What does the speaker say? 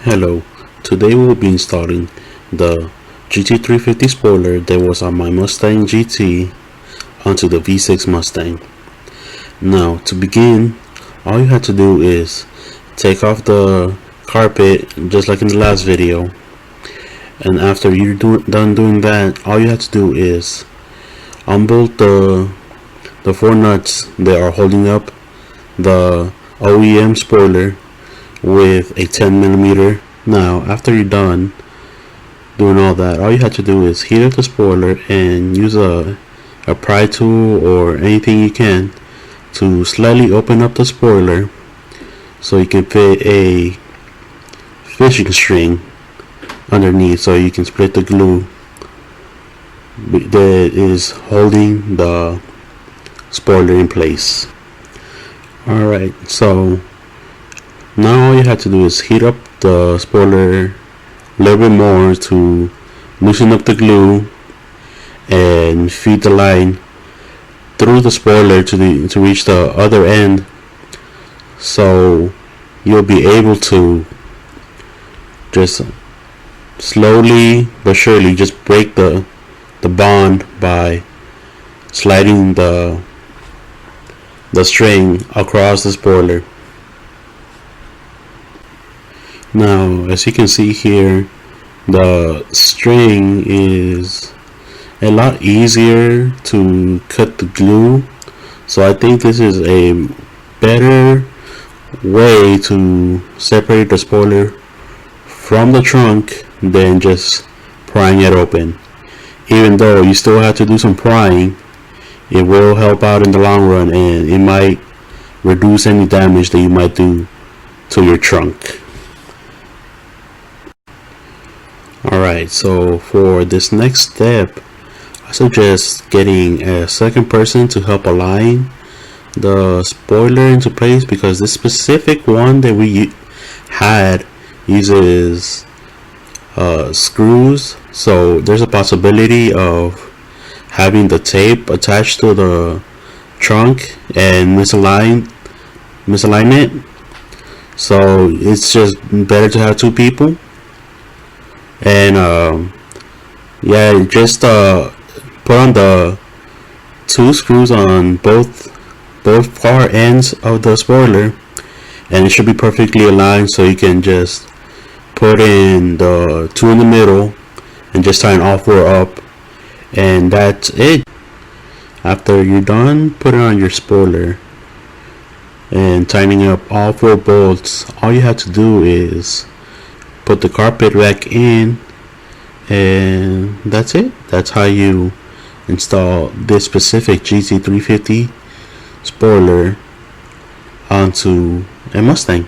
Hello, today we will be installing the GT350 spoiler that was on my Mustang GT onto the V6 Mustang. Now to begin, all you have to do is take off the carpet just like in the last video, and after you're done doing that, all you have to do is unbolt the four nuts that are holding up the OEM spoiler with a 10mm. Now after you're done doing all that, all you have to do is heat up the spoiler and use a pry tool or anything you can to slightly open up the spoiler so you can fit a fishing string underneath, so you can split the glue that is holding the spoiler in place. Alright, so now all you have to do is heat up the spoiler a little bit more to loosen up the glue and feed the line through the spoiler to reach the other end, so you'll be able to just slowly but surely just break the bond by sliding the string across the spoiler. Now, as you can see here, the string is a lot easier to cut the glue, so I think this is a better way to separate the spoiler from the trunk than just prying it open. Even though you still have to do some prying, it will help out in the long run, and it might reduce any damage that you might do to your trunk. Alright, so for this next step, I suggest getting a second person to help align the spoiler into place, because this specific one that we had uses screws, so there's a possibility of having the tape attached to the trunk and misalign it. So it's just better to have two people. And yeah, just put on the two screws on both far ends of the spoiler, and it should be perfectly aligned, so you can just put in the two in the middle and just tighten all four up, and that's it. After you're done putting on your spoiler and tightening up all four bolts, all you have to do is put the carpet back in, and that's it. That's how you install this specific GT350 spoiler onto a Mustang.